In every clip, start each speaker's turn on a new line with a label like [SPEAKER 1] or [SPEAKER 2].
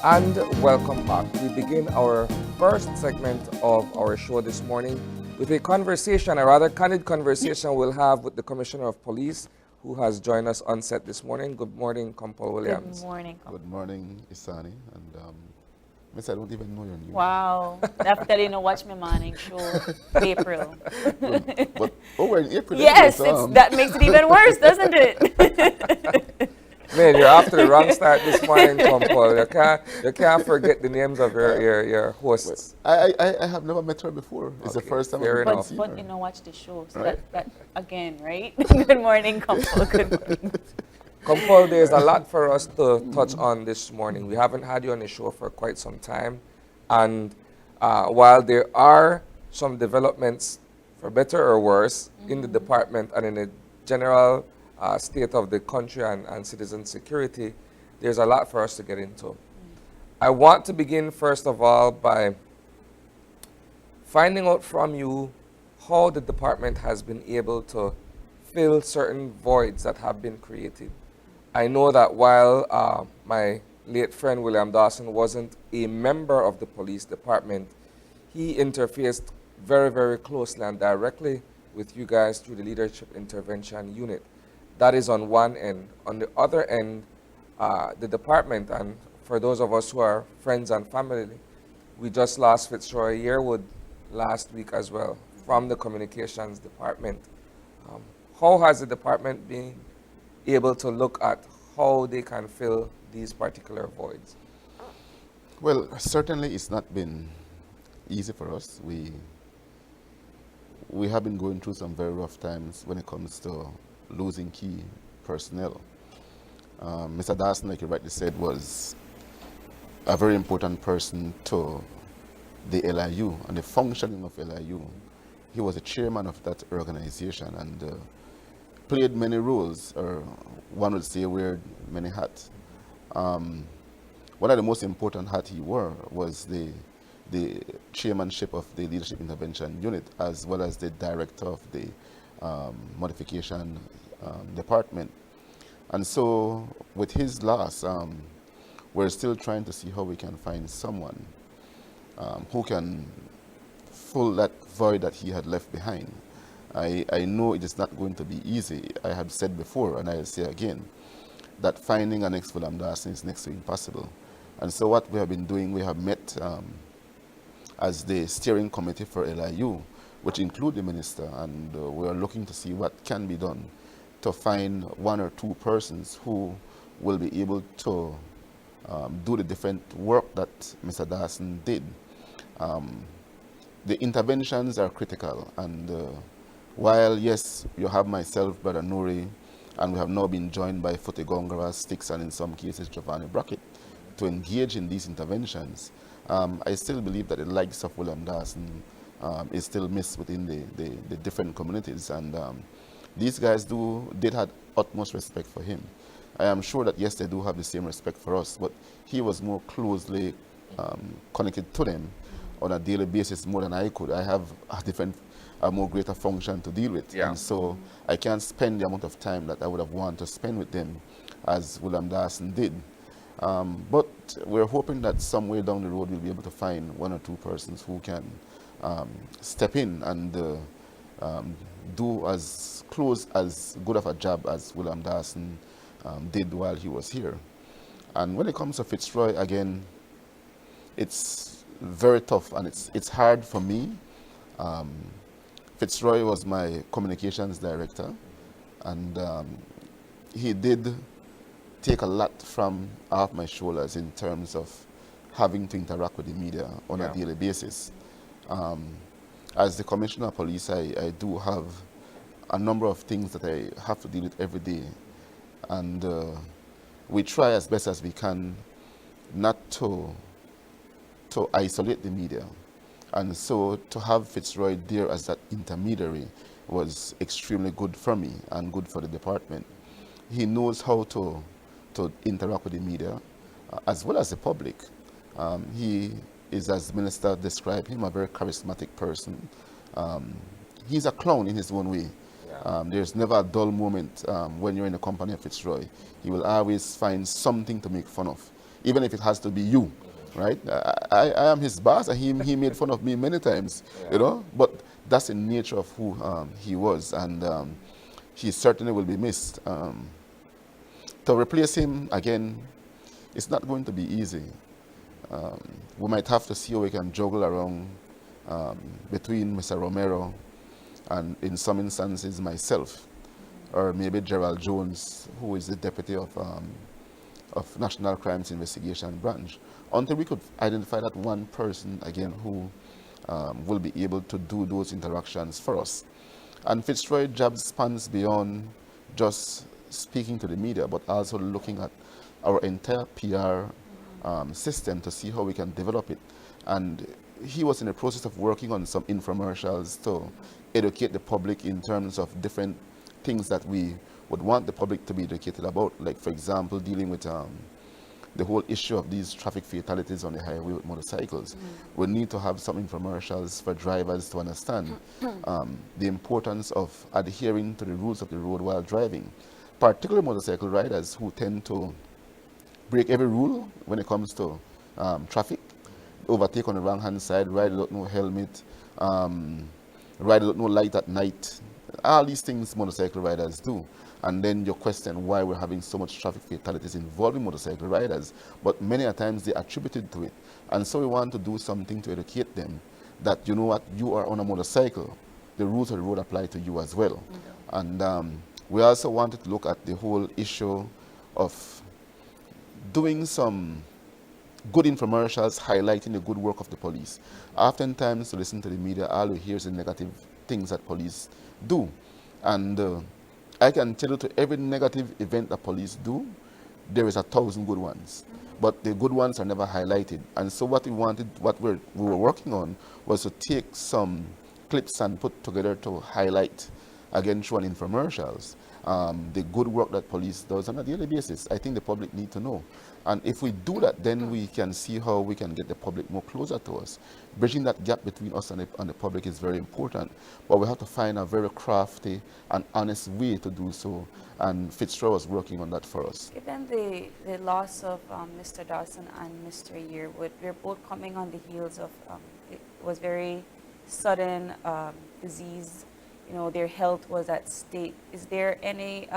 [SPEAKER 1] And welcome back. We begin our first segment of our show this morning with a conversation, a rather candid conversation we'll have with the Commissioner of Police, who has joined us on set this morning. Good morning, Compol
[SPEAKER 2] Good
[SPEAKER 1] Williams.
[SPEAKER 2] morning.
[SPEAKER 3] Good morning, Isani, and Miss, I don't even know your name.
[SPEAKER 2] Wow. After you know, watch my morning show, April.
[SPEAKER 3] But we're in April.
[SPEAKER 2] Yes,
[SPEAKER 3] Anyway, so,
[SPEAKER 2] that makes it even worse, doesn't it?
[SPEAKER 1] Man, you're off to the wrong start this morning, Compol. You can't forget the names of your
[SPEAKER 3] well,
[SPEAKER 1] hosts.
[SPEAKER 3] I have never met her before. It's the
[SPEAKER 1] Okay,
[SPEAKER 3] first time
[SPEAKER 1] fair
[SPEAKER 3] I've
[SPEAKER 1] enough.
[SPEAKER 3] seen
[SPEAKER 2] but
[SPEAKER 3] her.
[SPEAKER 2] you know, watch the show. So
[SPEAKER 3] Right.
[SPEAKER 2] that again, right? Good morning, couple. Good morning.
[SPEAKER 1] Compol, there's a lot for us to touch on this morning. We haven't had you on the show for quite some time. And while there are some developments, for better or worse, in the department and in the general state of the country and citizen security, there's a lot for us to get into. I want to begin, first of all, by finding out from you how the department has been able to fill certain voids that have been created. I know that while my late friend William Dawson wasn't a member of the police department, he interfaced very, very closely and directly with you guys through the Leadership Intervention Unit. That is on one end. On the other end, the department, and for those of us who are friends and family, we just lost Fitzroy Yearwood last week as well from the communications department. How has the department been able to look at how they can fill these particular voids?
[SPEAKER 3] Well, certainly it's not been easy for us. We have been going through some very rough times when it comes to losing key personnel. Mr. Dawson, like you rightly said, was a very important person to the LIU and the functioning of LIU. He was the chairman of that organization and played many roles, or one would say weared many hats. One of the most important hats he wore was the chairmanship of the Leadership Intervention Unit, as well as the director of the modification department. And so with his loss, we're still trying to see how we can find someone who can fill that void that he had left behind. I know it is not going to be easy. I have said before, and I'll say again, that finding an next William Dawson is next to impossible. And so what we have been doing, we have met as the steering committee for LIU, which include the minister, and we are looking to see what can be done to find one or two persons who will be able to do the different work that Mr. Dawson did. The interventions are critical, and while yes, you have myself, Brother Nuri, and we have now been joined by Fote Gongara, Sticks, and in some cases Giovanni Brackett, to engage in these interventions, I still believe that the likes of William Dawson is still missed within the different communities, and these guys did have utmost respect for him. I am sure that yes, they do have the same respect for us, but he was more closely connected to them on a daily basis more than I could. I have a more greater function to deal with,
[SPEAKER 1] Yeah.
[SPEAKER 3] and so I can't spend the amount of time that I would have wanted to spend with them as William Dawson did. But we're hoping that somewhere down the road we'll be able to find one or two persons who can step in and do as close as good of a job as William Dawson did while he was here. And when it comes to Fitzroy, again, it's very tough and it's hard for me. Fitzroy was my communications director, and he did take a lot from off my shoulders in terms of having to interact with the media on
[SPEAKER 1] Yeah.
[SPEAKER 3] a daily basis. As the Commissioner of Police, I do have a number of things that I have to deal with every day, and we try as best as we can not to isolate the media. And so to have Fitzroy there as that intermediary was extremely good for me and good for the department. He knows how to interact with the media as well as the public. He is, as the minister described him, a very charismatic person. He's a clown in his own way.
[SPEAKER 1] Yeah.
[SPEAKER 3] There's never a dull moment when you're in the company of Fitzroy. He will always find something to make fun of. even if it has to be you, right? I am his boss, and he made fun of me many times,
[SPEAKER 1] Yeah.
[SPEAKER 3] you know. But that's the nature of who he was, and he certainly will be missed. To replace him again, it's not going to be easy. Um, we might have to see how we can juggle around between Mr. Romero and, in some instances, myself, or maybe Gerald Jones, who is the deputy of National Crimes Investigation Branch, until we could identify that one person again who will be able to do those interactions for us. And Fitzroy job spans beyond just speaking to the media, but also looking at our entire PR system to see how we can develop it. And he was in the process of working on some infomercials to educate the public in terms of different things that we would want the public to be educated about, like, for example, dealing with the whole issue of these traffic fatalities on the highway with motorcycles. We need to have some infomercials for drivers to understand the importance of adhering to the rules of the road while driving, particularly motorcycle riders who tend to break every rule when it comes to traffic, overtake on the wrong hand side, ride without no helmet, ride without no light at night. All these things motorcycle riders do. And then you question why we're having so much traffic fatalities involving motorcycle riders. But many a times they attributed to it. And so we want to do something to educate them that, you know what, you are on a motorcycle. The rules of the road apply to you as well. And we also wanted to look at the whole issue of doing some good infomercials highlighting the good work of the police. Oftentimes, to listen to the media, all you hear is the negative things that police do. And I can tell you, to every negative event that police do, there is 1,000 good ones. But the good ones are never highlighted. And so what we wanted, we were working on, was to take some clips and put together to highlight, again, through an infomercials, the good work that police does on a daily basis. I think the public need to know. And if we do that, then we can see how we can get the public more closer to us. Bridging that gap between us and the public is very important. But we have to find a very crafty and honest way to do so. And Fitzroy was working on that for us.
[SPEAKER 2] Given the loss of Mr. Dawson and Mr. Yearwood, we're both coming on the heels of, it was very sudden disease. You know, their health was at stake. Is there any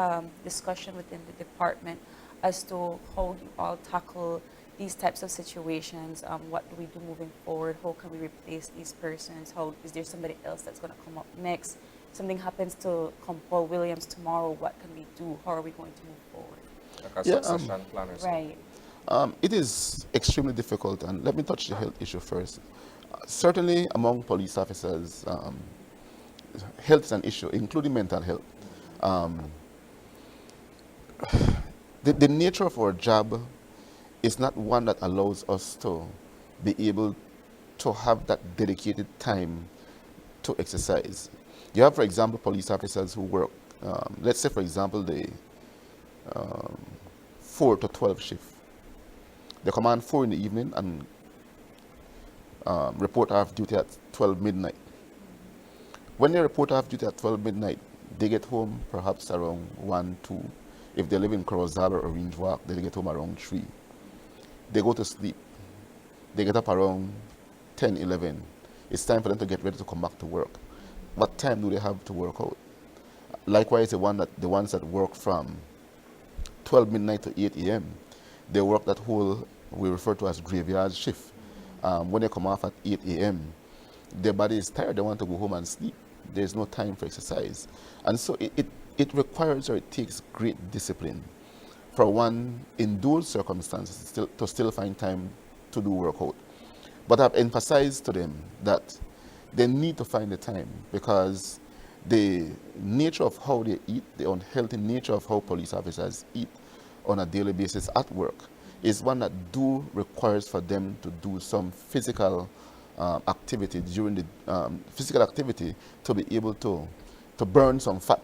[SPEAKER 2] discussion within the department as to how you all tackle these types of situations? What do we do moving forward? How can we replace these persons? How is there somebody else that's going to come up next? Something happens to Paul Williams tomorrow, what can we do? How are we going to move forward?
[SPEAKER 1] Like a succession plan or something.
[SPEAKER 2] Right.
[SPEAKER 3] It is extremely difficult, and let me touch the health issue first. Certainly among police officers, health is an issue, including mental health. The nature of our job is not one that allows us to be able to have that dedicated time to exercise. You have, for example, police officers who work, let's say, for example, the 4 to 12 shift. They come on 4 in the evening and report off duty at 12 midnight. When they report off duty at 12 midnight, they get home perhaps around 1, 2. If they live in Corozal or Orange Walk, they get home around 3. They go to sleep. They get up around 10, 11. It's time for them to get ready to come back to work. What time do they have to work out? Likewise, the ones that work from 12 midnight to 8 a.m., they work that whole, we refer to as graveyard shift. When they come off at 8 a.m., their body is tired. They want to go home and sleep. There's no time for exercise. And so it requires, or it takes, great discipline for one in those circumstances to still find time to do workout. But I've emphasized to them that they need to find the time, because the nature of how they eat, the unhealthy nature of how police officers eat on a daily basis at work, is one that requires for them to do some physical activity during the physical activity to be able to burn some fat.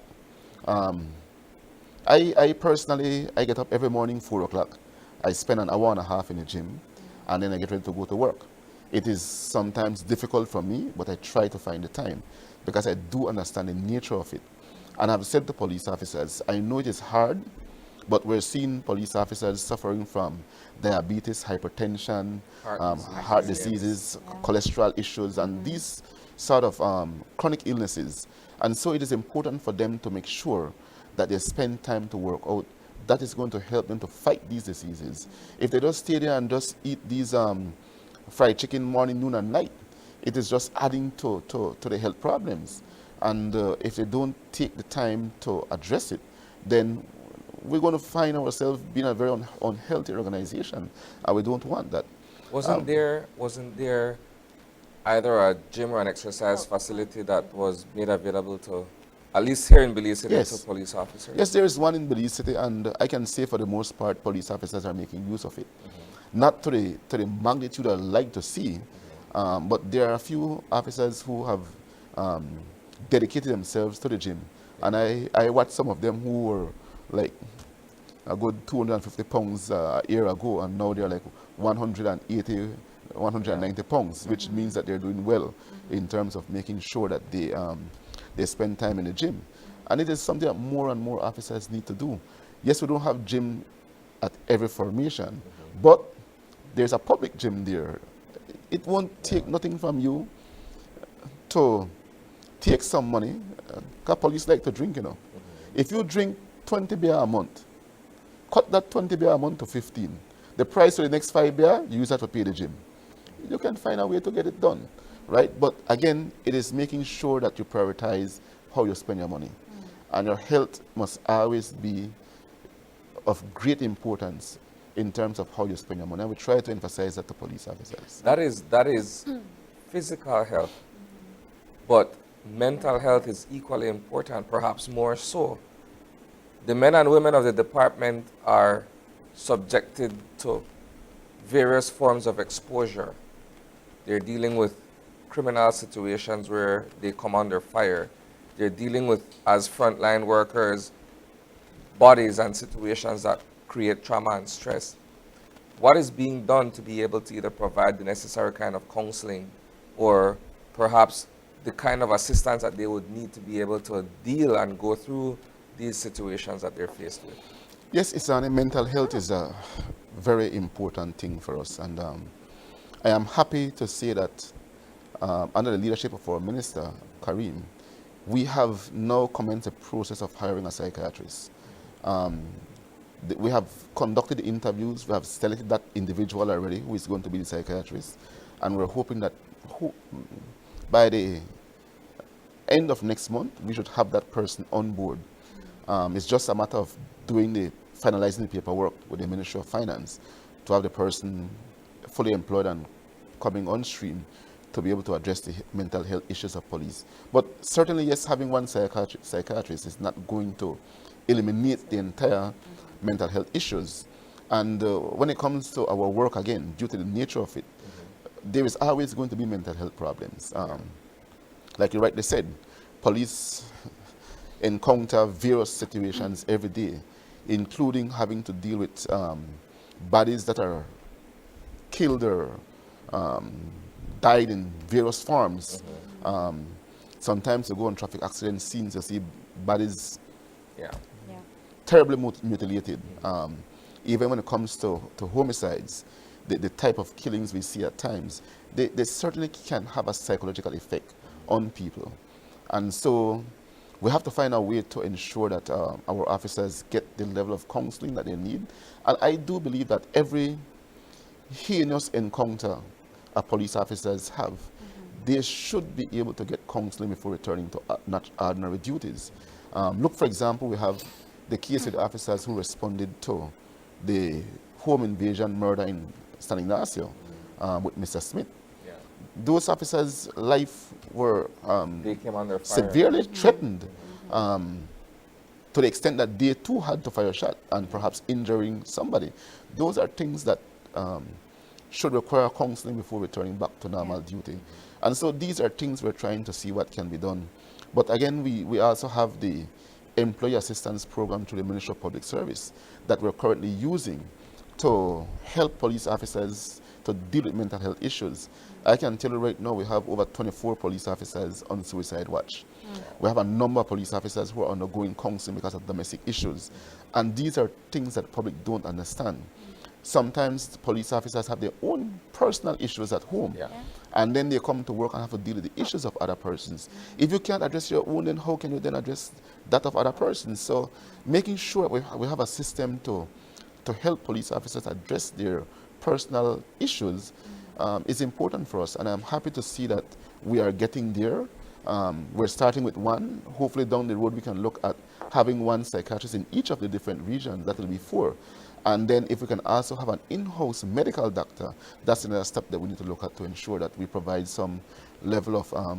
[SPEAKER 3] I personally, I get up every morning 4 o'clock. I spend an hour and a half in the gym, and then I get ready to go to work. It is sometimes difficult for me, but I try to find the time, because I do understand the nature of it. And I've said to police officers, I know it is hard, But we're seeing police officers suffering from diabetes, hypertension, heart diseases,
[SPEAKER 2] Yeah.
[SPEAKER 3] cholesterol issues, and these sort of chronic illnesses. And so it is important for them to make sure that they spend time to work out. That is going to help them to fight these diseases. If they just stay there and just eat these fried chicken morning, noon, and night, it is just adding to the health problems. And if they don't take the time to address it, then we're going to find ourselves being a very unhealthy organization, and we don't want that.
[SPEAKER 1] Wasn't there either a gym or an exercise facility that was made available to, at least here in Belize City,
[SPEAKER 3] Yes.
[SPEAKER 1] to police officers?
[SPEAKER 3] Yes, there is one in Belize City, and I can say for the most part, police officers are making use of it. Not to the magnitude I'd like to see, but there are a few officers who have dedicated themselves to the gym. And I watched some of them who were like a good 250 pounds a year ago, and now they're like 180, 190 pounds, which means that they're doing well in terms of making sure that they spend time in the gym. And it is something that more and more officers need to do. Yes, we don't have gym at every formation, but there's a public gym there. It won't take nothing from you to take some money, because police like to drink, you know. If you drink 20 beer a month, cut that 20 beer a month to 15. The price for the next 5 beer, you use that to pay the gym. You can find a way to get it done, right? But again, it is making sure that you prioritize how you spend your money. And your health must always be of great importance in terms of how you spend your money. And we try to emphasize that to police officers.
[SPEAKER 1] That is physical health, but mental health is equally important, perhaps more so. The men and women of the department are subjected to various forms of exposure. They're dealing with criminal situations where they come under fire. They're dealing with, as frontline workers, bodies and situations that create trauma and stress. What is being done to be able to either provide the necessary kind of counseling or perhaps the kind of assistance that they would need to be able to deal and go through these situations that they're faced with?
[SPEAKER 3] Yes, it's mental health is a very important thing for us. And I am happy to say that under the leadership of our minister, Karim, we have now commenced a process of hiring a psychiatrist. We have conducted the interviews. We have selected that individual already who is going to be the psychiatrist. And we're hoping that by the end of next month, we should have that person on board. It's just a matter of finalizing the paperwork with the Ministry of Finance to have the person fully employed and coming on stream to be able to address the mental health issues of police. But certainly, yes, having one psychiatrist is not going to eliminate the entire mental health issues. And when it comes to our work, again, due to the nature of it, there is always going to be mental health problems. Like you rightly said, police encounter various situations every day, including having to deal with bodies that are killed or died in various forms. Sometimes you go on traffic accident scenes, you see bodies terribly mutilated. Even when it comes to homicides, the type of killings we see at times, they certainly can have a psychological effect on people. And so we have to find a way to ensure that our officers get the level of counseling that they need. And I do believe that every heinous encounter our police officers have, they should be able to get counseling before returning to not ordinary duties. Look, for example, we have the case with the officers who responded to the home invasion murder in San Ignacio with Mr. Smith. Those officers' life were
[SPEAKER 1] They came under fire.
[SPEAKER 3] severely threatened to the extent that they too had to fire a shot and perhaps injuring somebody. Those are things that should require counseling before returning back to normal duty. And so these are things we're trying to see what can be done. But again, we also have the Employee Assistance Program through the Ministry of Public Service that we're currently using to help police officers to deal with mental health issues. I can tell you right now we have over 24 police officers on suicide watch. We have a number of police officers who are undergoing counseling because of domestic issues. And these are things that the public don't understand. Sometimes police officers have their own personal issues at home.
[SPEAKER 1] Yeah.
[SPEAKER 3] And then they come to work and have to deal with the issues of other persons. If you can't address your own, then how can you then address that of other persons? So making sure we have a system to help police officers address their personal issues is important for us. And I'm happy to see that we are getting there. We're starting with one. Hopefully down the road we can look at having one psychiatrist in each of the different regions. That will be 4. And then if we can also have an in-house medical doctor, that's another step that we need to look at to ensure that we provide some level of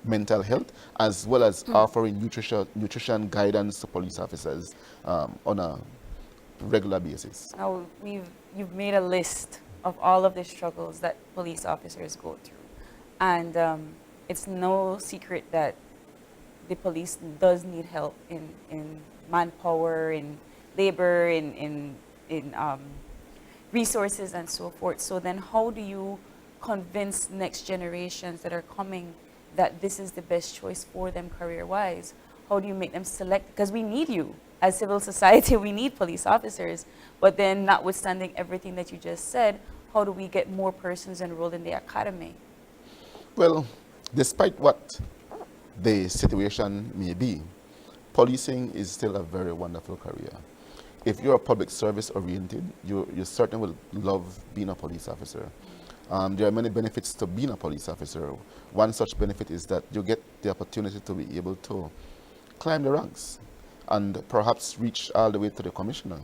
[SPEAKER 3] mental health, as well as offering nutrition guidance to police officers on a regular basis.
[SPEAKER 2] Now, you've made a list of all of the struggles that police officers go through. And it's no secret that the police does need help in manpower, in labor, in resources and so forth. So then how do you convince next generations that are coming that this is the best choice for them career-wise? How do you make them select? Because we need you. As civil society, we need police officers. But then notwithstanding everything that you just said, how do we get more persons enrolled in the academy?
[SPEAKER 3] Well, despite what the situation may be, policing is still a very wonderful career. If you're public service oriented, you certainly will love being a police officer. There are many benefits to being a police officer. One such benefit is that you get the opportunity to be able to climb the ranks and perhaps reach all the way to the commissioner.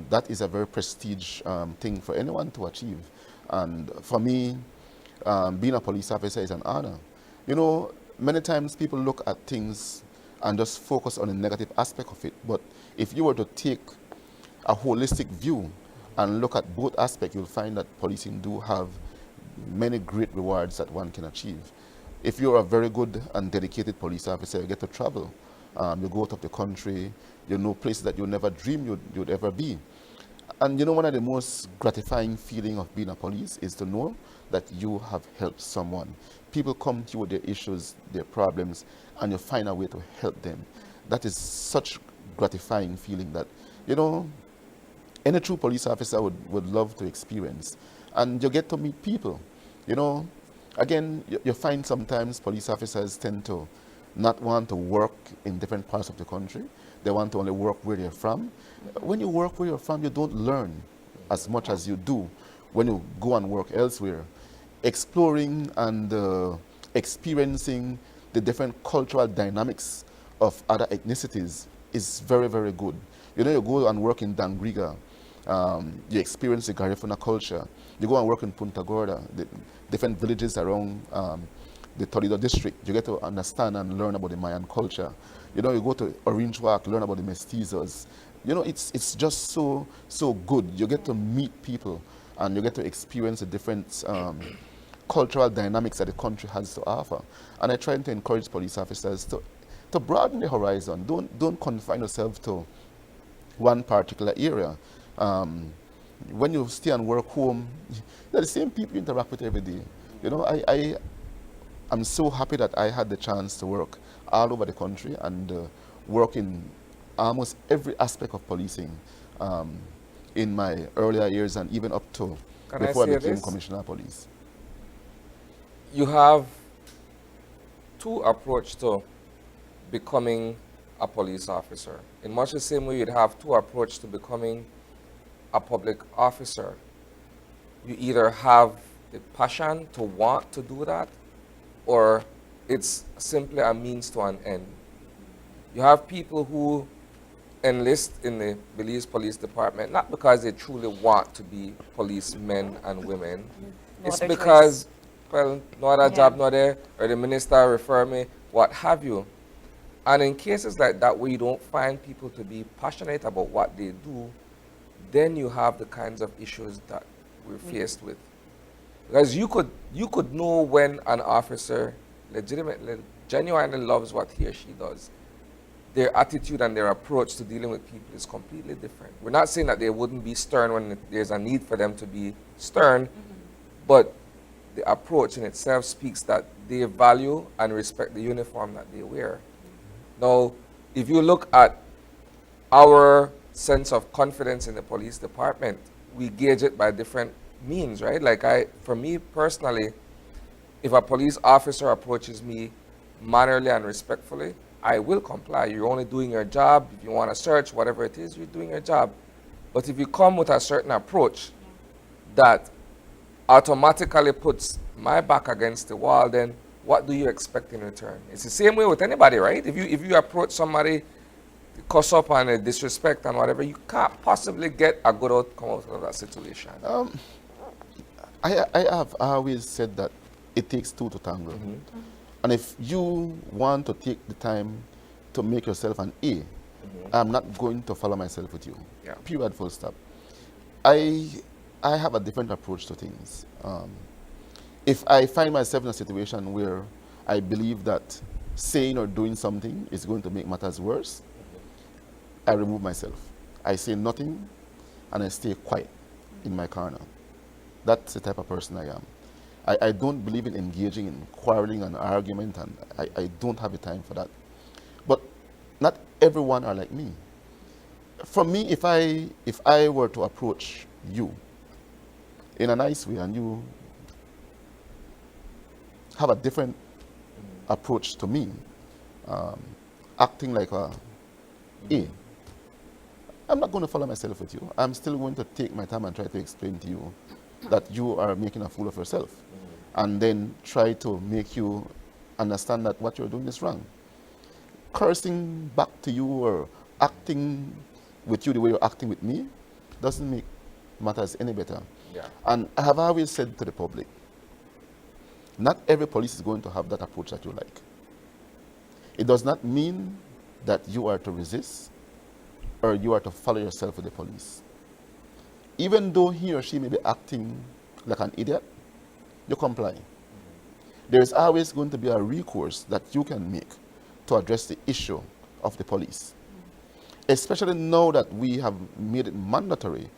[SPEAKER 3] That is a very prestige thing for anyone to achieve. And for me, being a police officer is an honor. You know, many times people look at things and just focus on the negative aspect of it. But if you were to take a holistic view and look at both aspects, you'll find that policing do have many great rewards that one can achieve. If you're a very good and dedicated police officer, you get to travel. You go out of the country, you know places that you never dreamed you'd ever be. And you know, one of the most gratifying feeling of being a police is to know that you have helped someone. People come to you with their issues, their problems, and you find a way to help them. That is such gratifying feeling that, you know, any true police officer would love to experience. And you get to meet people. You know, again, you find sometimes police officers tend to not want to work in different parts of the country. They want to only work where they're from. When you work where you're from, you don't learn as much as you do when you go and work elsewhere. Exploring and experiencing the different cultural dynamics of other ethnicities is very, very good. You know, you go and work in Dangriga, you experience the Garifuna culture. You go and work in Punta Gorda, the different villages around the Toledo district. You get to understand and learn about the Mayan culture. You know, you go to Orange Walk, learn about the mestizos. You know, it's just so good. You get to meet people and you get to experience the different cultural dynamics that the country has to offer. And I try to encourage police officers to broaden the horizon. Don't confine yourself to one particular area. When you stay and work home, they're the same people you interact with every day. You know, I'm so happy that I had the chance to work all over the country and work in almost every aspect of policing in my earlier years and even up to before I became Commissioner of Police.
[SPEAKER 1] You have two approaches to becoming a police officer. In much the same way you'd have two approaches to becoming a public officer. You either have the passion to want to do that, or it's simply a means to an end. You have people who enlist in the Belize Police Department, not because they truly want to be policemen and women. It's because, well, no other job, no there, or the minister refer me, what have you. And in cases like that where you don't find people to be passionate about what they do, then you have the kinds of issues that we're faced with. Because you could know when an officer legitimately, genuinely loves what he or she does. their attitude and their approach to dealing with people is completely different. We're not saying that they wouldn't be stern when there's a need for them to be stern, but the approach in itself speaks that they value and respect the uniform that they wear. Now, if you look at our sense of confidence in the police department, we gauge it by different means, right? Like for me personally, if a police officer approaches me mannerly and respectfully, I will comply. You're only doing your job. If you want to search, whatever it is, you're doing your job. But if you come with a certain approach that automatically puts my back against the wall, then what do you expect in return? It's the same way with anybody, right? If you approach somebody, cuss up and disrespect and whatever, you can't possibly get a good outcome out of that situation.
[SPEAKER 3] I have always said that it takes two to tango. And if you want to take the time to make yourself an A, I'm not going to follow myself with you.
[SPEAKER 1] Yeah.
[SPEAKER 3] Period, full stop. I have a different approach to things. If I find myself in a situation where I believe that saying or doing something is going to make matters worse, I remove myself. I say nothing and I stay quiet in my corner. That's the type of person I am. I don't believe in engaging in quarreling and argument, and I don't have the time for that. But not everyone are like me. For me, if I were to approach you in a nice way and you have a different approach to me, acting like a A, I'm not going to follow myself with you. I'm still going to take my time and try to explain to you that you are making a fool of yourself, and then try to make you understand that what you're doing is wrong. Cursing back to you or acting with you the way you're acting with me doesn't make matters any better.
[SPEAKER 1] Yeah.
[SPEAKER 3] And I have always said to the public, not every police is going to have that approach that you like. It does not mean that you are to resist or you are to follow yourself with the police. Even though he or she may be acting like an idiot, you comply. There is always going to be a recourse that you can make to address the issue of the police. Especially now that we have made it mandatory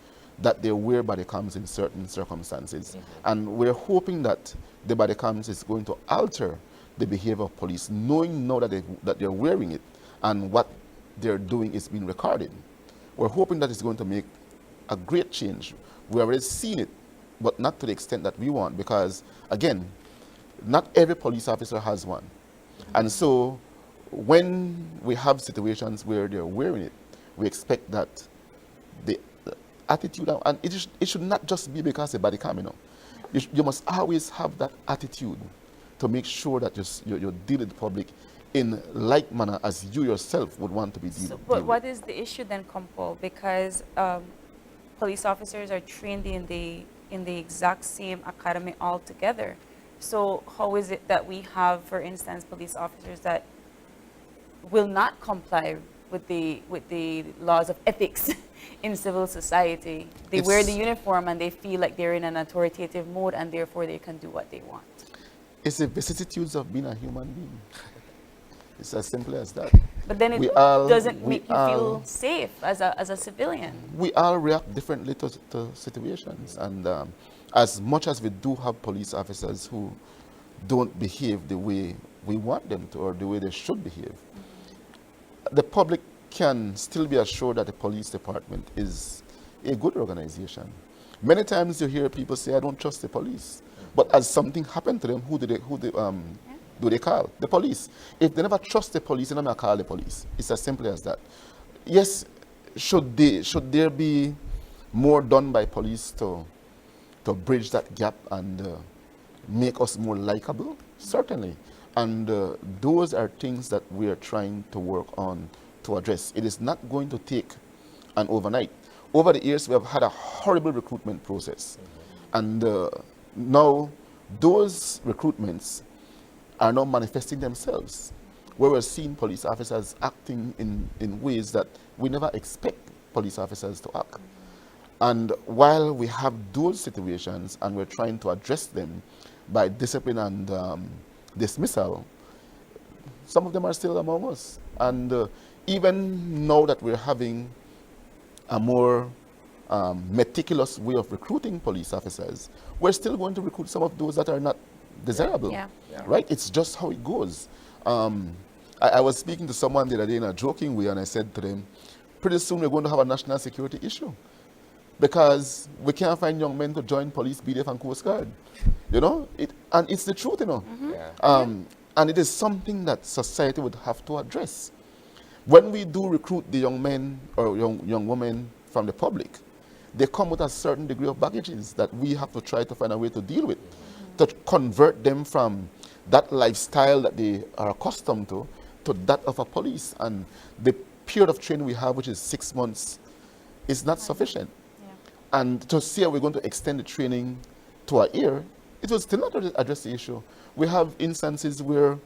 [SPEAKER 3] that they wear body cams in certain circumstances. And we're hoping that the body cams is going to alter the behavior of police, knowing now that they're wearing it and what they're doing is being recorded. We're hoping that it's going to make a great change. We have already seen it, but not to the extent that we want, because again, not every police officer has one. And so when we have situations where they're wearing it, we expect that the attitude, and it should not just be because the body cam, you know. You must always have that attitude to make sure that you're dealing with the public in like manner as you yourself would want to be dealing.
[SPEAKER 2] But what is the issue then, Compo? Because police officers are trained in the exact same academy altogether. So how is it that we have, for instance, police officers that will not comply with the laws of ethics in civil society? They wear the uniform and they feel like they're in an authoritative mode and therefore they can do what they want.
[SPEAKER 3] It's the vicissitudes of being a human being. It's as simple as that.
[SPEAKER 2] But then it doesn't make you feel safe as a civilian.
[SPEAKER 3] We all react differently to situations. And as much as we do have police officers who don't behave the way we want them to or the way they should behave, the public can still be assured that the police department is a good organization. Many times you hear people say, I don't trust the police. But as something happened to them, who do they call? The police. If they never trust the police, they're not going to call the police. It's as simple as that. Yes, should there be more done by police to bridge that gap and make us more likable? Certainly. And those are things that we are trying to work on to address. It is not going to take an overnight. Over the years, we have had a horrible recruitment process. And now those recruitments are now manifesting themselves, where we're seeing police officers acting in ways that we never expect police officers to act. And while we have those situations and we're trying to address them by discipline and dismissal, some of them are still among us. And even now that we're having a more meticulous way of recruiting police officers, we're still going to recruit some of those that are not desirable,
[SPEAKER 2] Yeah.
[SPEAKER 1] Yeah.
[SPEAKER 3] right? It's just how it goes. I was speaking to someone the other day in a joking way, and I said to them, pretty soon we're going to have a national security issue because we can't find young men to join police, BDF, and Coast Guard. You know, and it's the truth, you know.
[SPEAKER 1] Yeah.
[SPEAKER 3] And it is something that society would have to address. When we do recruit the young men or young women from the public, they come with a certain degree of baggages that we have to try to find a way to deal with, to convert them from that lifestyle that they are accustomed to that of a police. And the period of training we have, which is 6 months, is not sufficient.
[SPEAKER 2] Yeah.
[SPEAKER 3] And to say we're going to extend the training to a year, it will still not address the issue. We have instances where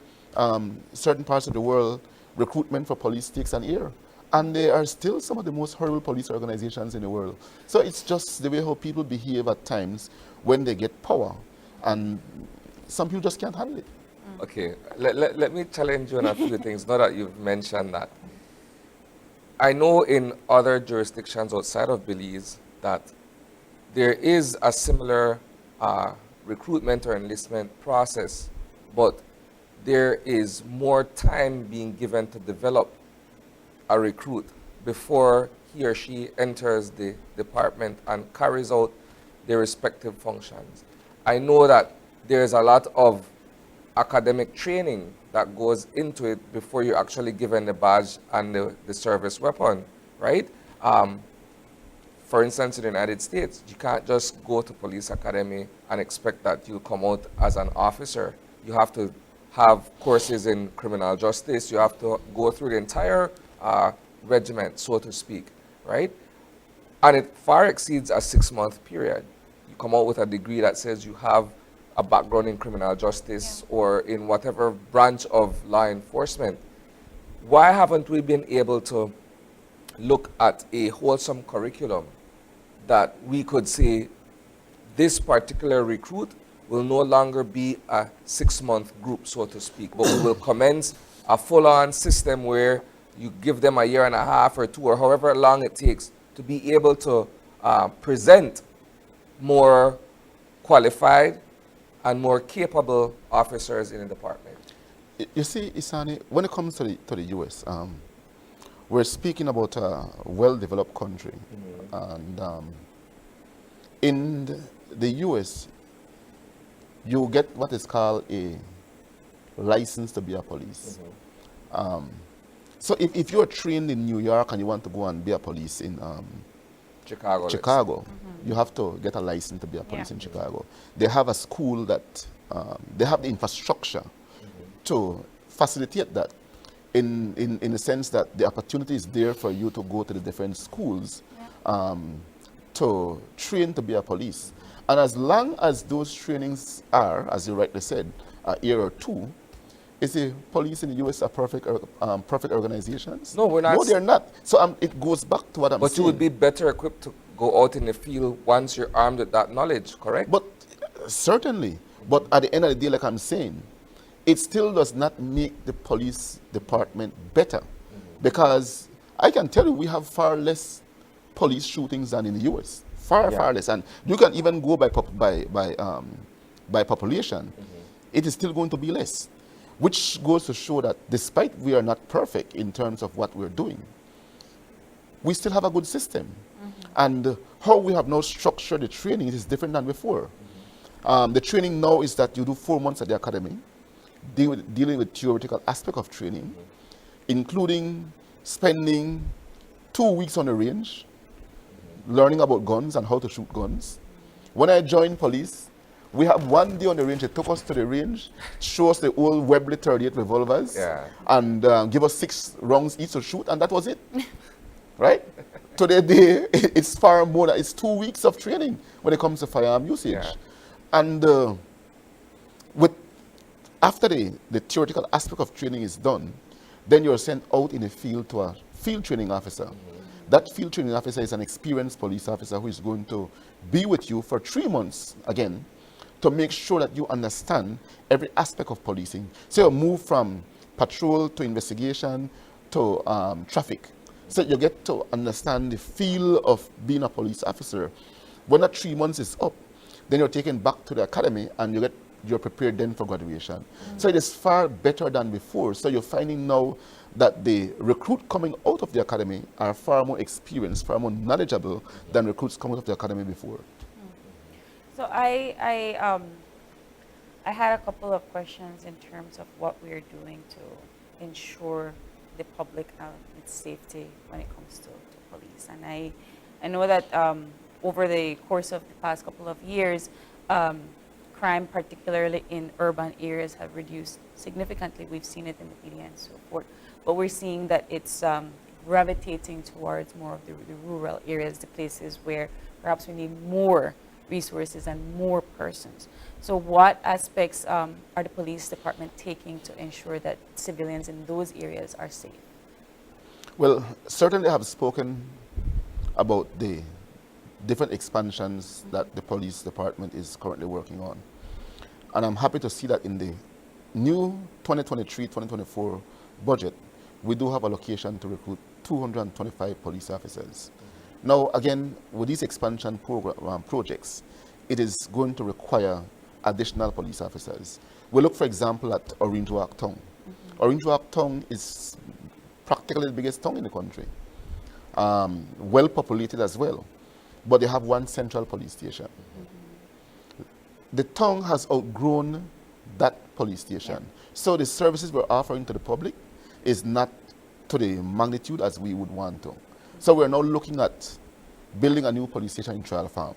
[SPEAKER 3] certain parts of the world, recruitment for police takes an year. And they are still some of the most horrible police organizations in the world. So it's just the way how people behave at times when they get power. And some people just can't handle it.
[SPEAKER 1] Okay, let me challenge you on a few things, now that you've mentioned that. I know in other jurisdictions outside of Belize that there is a similar recruitment or enlistment process, but there is more time being given to develop a recruit before he or she enters the department and carries out their respective functions. I know that there's a lot of academic training that goes into it before you're actually given the badge and the service weapon, right? For instance, in the United States, you can't just go to police academy and expect that you'll come out as an officer. You have to have courses in criminal justice. You have to go through the entire regiment, so to speak, right? And it far exceeds a 6-month period. You come out with a degree that says you have a background in criminal justice or in whatever branch of law enforcement. Why haven't we been able to look at a wholesome curriculum that we could say this particular recruit will no longer be a 6-month group, so to speak, but we will commence a full-on system where you give them a year and a half or 2 or however long it takes to be able to present more qualified and more capable officers in the department.
[SPEAKER 3] You see, Isani, when it comes to the US, we're speaking about a well-developed country. And in the US, you get what is called a license to be a police. So if you're trained in New York and you want to go and be a police in Chicago, you have to get a license to be a police in Chicago. They have a school that, they have the infrastructure to facilitate that in the sense that the opportunity is there for you to go to the different schools to train to be a police. And as long as those trainings are, as you rightly said, a year or 2, is the police in the U.S. a perfect organizations?
[SPEAKER 1] No, we're not.
[SPEAKER 3] No, they're not. So it goes back to what I'm saying.
[SPEAKER 1] But you would be better equipped to go out in the field once you're armed with that knowledge, correct?
[SPEAKER 3] But certainly. But at the end of the day, like I'm saying, it still does not make the police department better. Because I can tell you we have far less police shootings than in the U.S. Far less. And you can even go by population. It is still going to be less. Which goes to show that despite we are not perfect in terms of what we're doing, we still have a good system. And how we have now structured the training is different than before. The training now is that you do 4 months at the academy, dealing with theoretical aspect of training, including spending 2 weeks on the range, learning about guns and how to shoot guns. When I joined police, we have 1 day on the range. They took us to the range, show us the old Webley 38 revolvers, and give us 6 rounds each to shoot, and that was it. Right? Today, it's far more. It's 2 weeks of training when it comes to firearm usage. And after the theoretical aspect of training is done, then you're sent out in the field to a field training officer. That field training officer is an experienced police officer who is going to be with you for 3 months, again, to make sure that you understand every aspect of policing. So you move from patrol to investigation, to traffic. So you get to understand the feel of being a police officer. When that 3 months is up, then you're taken back to the academy and you're prepared then for graduation. So it is far better than before. So you're finding now that the recruit coming out of the academy are far more experienced, far more knowledgeable than recruits coming out of the academy before.
[SPEAKER 2] So I had a couple of questions in terms of what we're doing to ensure the public its safety when it comes to police. And I know that over the course of the past couple of years, crime, particularly in urban areas, have reduced significantly. We've seen it in the media and so forth. But we're seeing that it's gravitating towards more of the rural areas, the places where perhaps we need more resources and more persons. So what aspects are the police department taking to ensure that civilians in those areas are safe?
[SPEAKER 3] Well, certainly I have spoken about the different expansions that the police department is currently working on. And I'm happy to see that in the new 2023-2024 budget, we do have allocation to recruit 225 police officers. Now, again, with these expansion projects, it is going to require additional police officers. We look, for example, at Orange Walk Town. Orange Walk Town is practically the biggest town in the country, well populated as well, but they have one central police station. The town has outgrown that police station. So the services we're offering to the public is not to the magnitude as we would want to. So we're now looking at building a new police station in Trial Farm.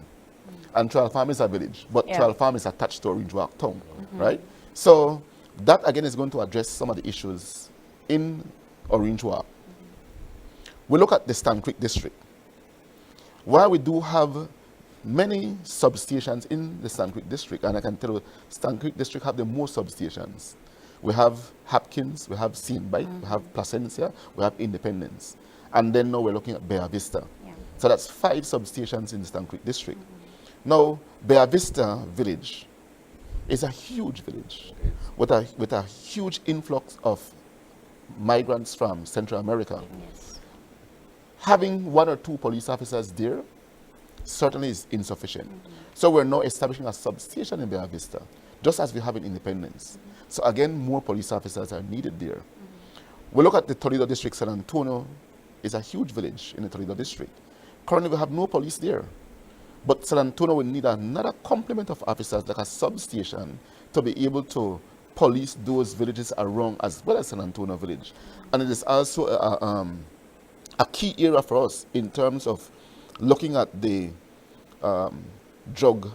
[SPEAKER 3] And Trial Farm is a village, but Trial Farm is attached to Orange Walk Town, right? So that again is going to address some of the issues in Orange Walk. We look at the Stan Creek district. While we do have many substations in the Stan Creek district, and I can tell you Stan Creek district have the most substations. We have Hopkins, we have Saint-Bite, we have Placencia, we have Independence. And then now we're looking at Bella Vista. So that's 5 substations in the Stan Creek district. Now, Bella Vista village is a huge village with a huge influx of migrants from Central America. Having 1 or 2 police officers there certainly is insufficient. So we're now establishing a substation in Bella Vista, just as we have in Independence. So again, more police officers are needed there. We look at the Toledo district. San Antonio is a huge village in the Toledo district. Currently, we have no police there. But San Antonio will need another complement of officers, like a substation, to be able to police those villages around as well as San Antonio village. And it is also a key area for us in terms of looking at the drug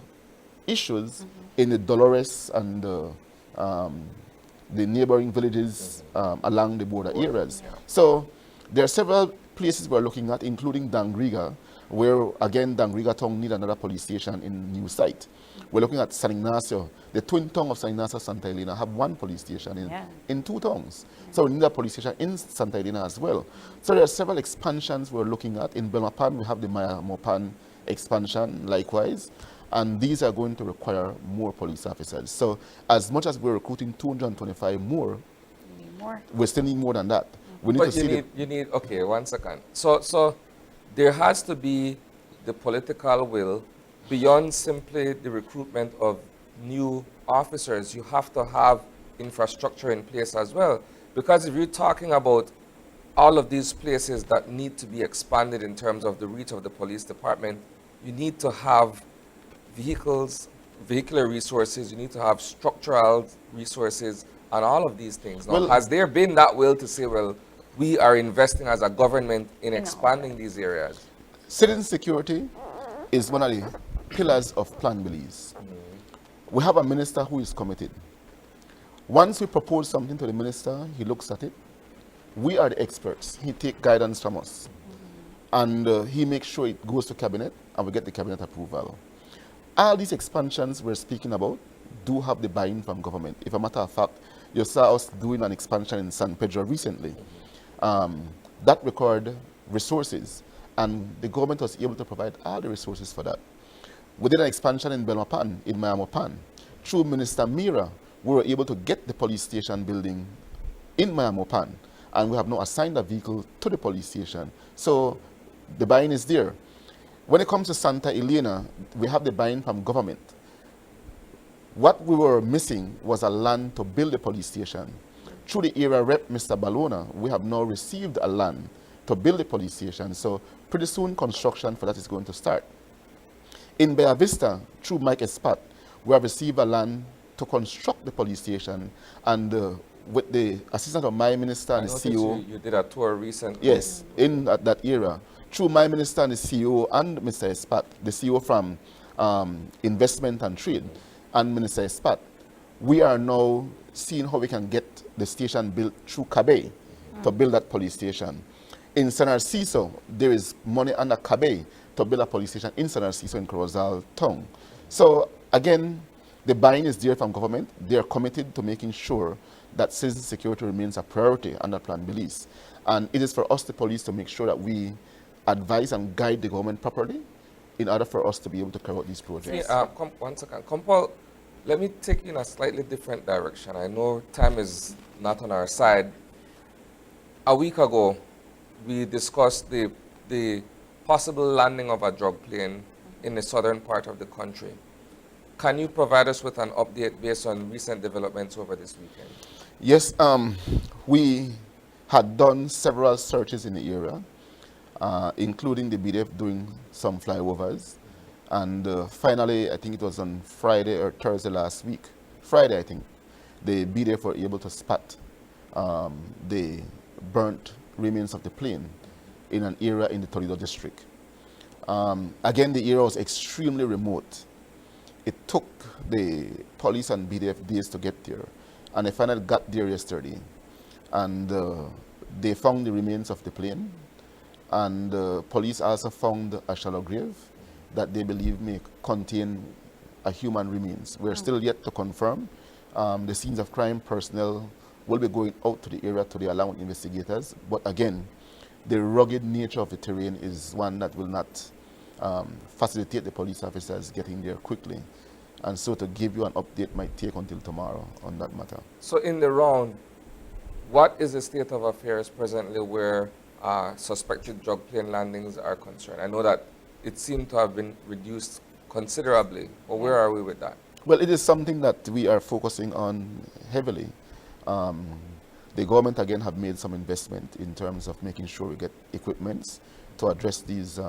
[SPEAKER 3] issues in the Dolores and the neighboring villages along the border areas. So there are several places we're looking at, including Dangriga, where again Dangriga town need another police station in new site. We're looking at San Ignacio. The twin town of San Ignacio, Santa Elena have 1 police station in 2 towns. So we need a police station in Santa Elena as well. So there are several expansions we're looking at. In Belmapan, we have the Mayamopan expansion likewise. And these are going to require more police officers. So as much as we're recruiting 225 more, we still need more than that. We need
[SPEAKER 1] but
[SPEAKER 3] to see
[SPEAKER 1] you need, okay, 1 second. So there has to be the political will beyond simply the recruitment of new officers. You have to have infrastructure in place as well. Because if you're talking about all of these places that need to be expanded in terms of the reach of the police department, you need to have vehicular resources, you need to have structural resources, and all of these things. Now, has there been that will to say, well, we are investing as a government in expanding these areas?
[SPEAKER 3] citizen security is one of the pillars of Plan Belize. We have a minister who is committed. Once we propose something to the minister, he looks at it. We are the experts. He takes guidance from us. And he makes sure it goes to cabinet and we get the cabinet approval. All these expansions we're speaking about do have the buy-in from government. If a matter of fact, you saw us doing an expansion in San Pedro recently. That required resources, and the government was able to provide all the resources for that. We did an expansion in Belmapan, in Mayamopan. Through Minister Mira, we were able to get the police station building in Mayamopan. and we have not assigned a vehicle to the police station. So the buy-in is there. When it comes to Santa Elena, we have the buy-in from government. What we were missing was a land to build a police station. Through the area rep, Mr. Balona, we have now received a land to build a police station. So pretty soon construction for that is going to start. In Bella Vista, through Mike Espat, we have received a land to construct the police station, and with the assistant of my minister and the CEO.
[SPEAKER 1] You did a tour recently.
[SPEAKER 3] Yes, in that era. Through my minister and the CEO and Mr. Espat, the CEO from Investment and Trade, and Minister Espat, we are now seeing how we can get the station built through Kabe to build that police station. In San Narciso, there is money under Kabe to build a police station in San Narciso in Corozal Town. So again, the buy-in is there from government. They are committed to making sure that citizen security remains a priority under Plan Belize. And it is for us, the police, to make sure that we advise and guide the government properly in order for us to be able to carry out these projects.
[SPEAKER 1] One second. Compal, let me take you in a slightly different direction. I know time is not on our side. A week ago, we discussed the possible landing of a drug plane in the southern part of the country. Can you provide us with an update based on recent developments over this weekend?
[SPEAKER 3] Yes, we had done several searches in the area, including the BDF doing some flyovers. And finally, I think it was on Friday or Thursday last week, Friday I think, the BDF were able to spot the burnt remains of the plane in an area in the Toledo district. Again, the area was extremely remote. It took the police and BDF days to get there, and they finally got there yesterday. And they found the remains of the plane, and police also found a shallow grave that they believe may contain a human remains. We're still yet to confirm. The scenes of crime personnel will be going out to the area to allow investigators, but again, the rugged nature of the terrain is one that will not facilitate the police officers getting there quickly. And so to give you an update might take until tomorrow on that matter.
[SPEAKER 1] So in the round, what is the state of affairs presently where suspected drug plane landings are concerned? I know that it seemed to have been reduced considerably, but where are we with that?
[SPEAKER 3] Well, it is something that we are focusing on heavily. The government, again, have made some investment in terms of making sure we get equipments to address these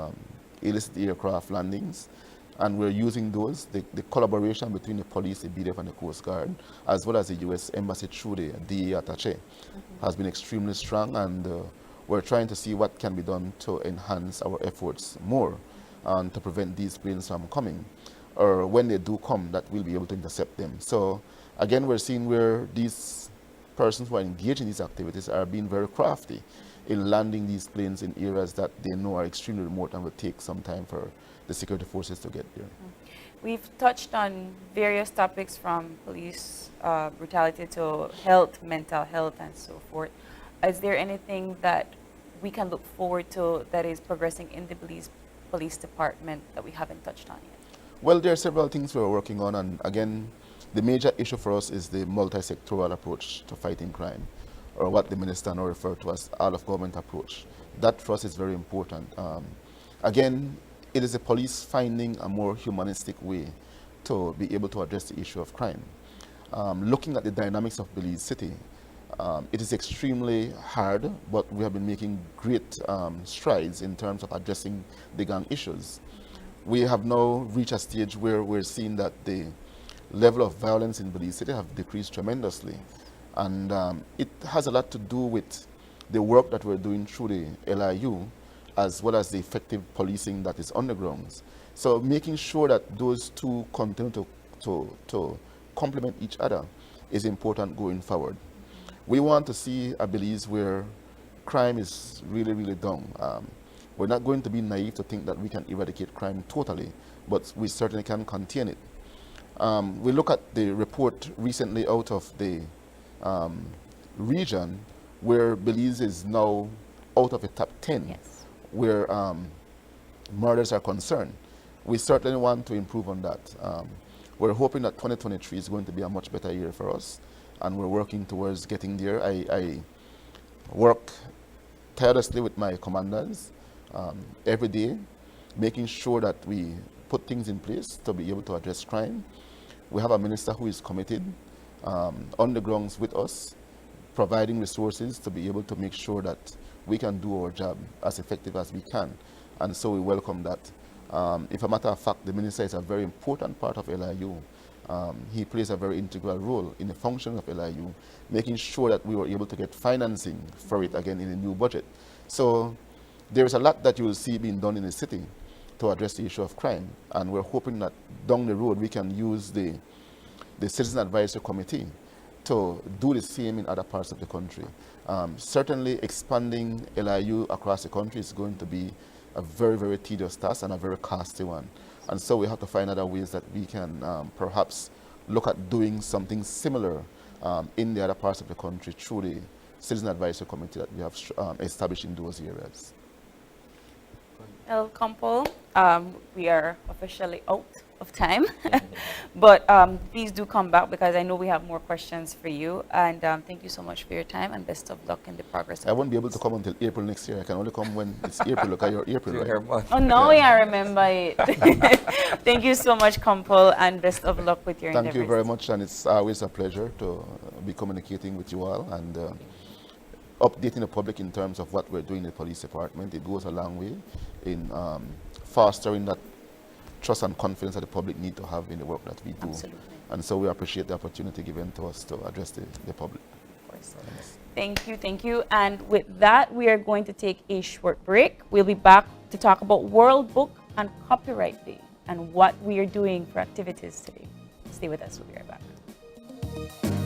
[SPEAKER 3] illicit aircraft landings. And we're using those, the collaboration between the police, the BDF, and the Coast Guard, as well as the U.S. Embassy through the DA attaché, has been extremely strong, and we're trying to see what can be done to enhance our efforts more and to prevent these planes from coming, or when they do come, that we'll be able to intercept them. So again, we're seeing where these persons who are engaged in these activities are being very crafty in landing these planes in areas that they know are extremely remote and will take some time for the security forces to get there.
[SPEAKER 2] We've touched on various topics from police brutality to health, mental health, and so forth. Is there anything that we can look forward to that is progressing in the Belize Police Department that we haven't touched on yet?
[SPEAKER 3] Well, there are several things we're working on, and again, the major issue for us is the multi-sectoral approach to fighting crime, or what the minister now referred to as all-of-government approach. That for us is very important. Again, it is the police finding a more humanistic way to be able to address the issue of crime. Looking at the dynamics of Belize City, it is extremely hard, but we have been making great strides in terms of addressing the gang issues. We have now reached a stage where we're seeing that the level of violence in Belize City have decreased tremendously. And it has a lot to do with the work that we're doing through the LIU, as well as the effective policing that is on the grounds. So making sure that those two continue to complement each other is important going forward. We want to see a Belize where crime is really, really down. We're not going to be naive to think that we can eradicate crime totally, but we certainly can contain it. We look at the report recently out of the region where Belize is now out of the top 10.
[SPEAKER 2] Yes.
[SPEAKER 3] Where murders are concerned. We certainly want to improve on that. We're hoping that 2023 is going to be a much better year for us, and we're working towards getting there. work tirelessly with my commanders every day, making sure that we put things in place to be able to address crime. We have a minister who is committed on the grounds with us, providing resources to be able to make sure that we can do our job as effective as we can. And so we welcome that. If a matter of fact, the minister is a very important part of LIU. He plays a very integral role in the function of LIU, making sure that we were able to get financing for it again in the new budget. So there is a lot that you will see being done in the city to address the issue of crime. And we're hoping that down the road we can use the Citizen Advisory Committee to do the same in other parts of the country. Certainly expanding LIU across the country is going to be a very, very tedious task and a very costly one. And so we have to find other ways that we can perhaps look at doing something similar in the other parts of the country through the Citizen Advisory Committee that we have established in those areas.
[SPEAKER 2] El Campo, we are officially out of time, but please do come back because I know we have more questions for you. And thank you so much for your time and best of luck in the progress.
[SPEAKER 3] I won't be able to come until April next year. I can only come when it's April. Look at your April. Right?
[SPEAKER 2] Oh, no, I remember it. Thank you so much, Campo, and best of luck with your endeavors.
[SPEAKER 3] Thank you very much, and it's always a pleasure to be communicating with you all and updating the public in terms of what we're doing in the police department. It goes a long way in fostering that trust and confidence that the public need to have in the work that we do.
[SPEAKER 2] Absolutely.
[SPEAKER 3] And so we appreciate the opportunity given to us to address the public.
[SPEAKER 2] Of course. Thank you. And with that, we are going to take a short break. We'll be back to talk about World Book and Copyright Day and what we are doing for activities today. Stay with us, we'll be right back.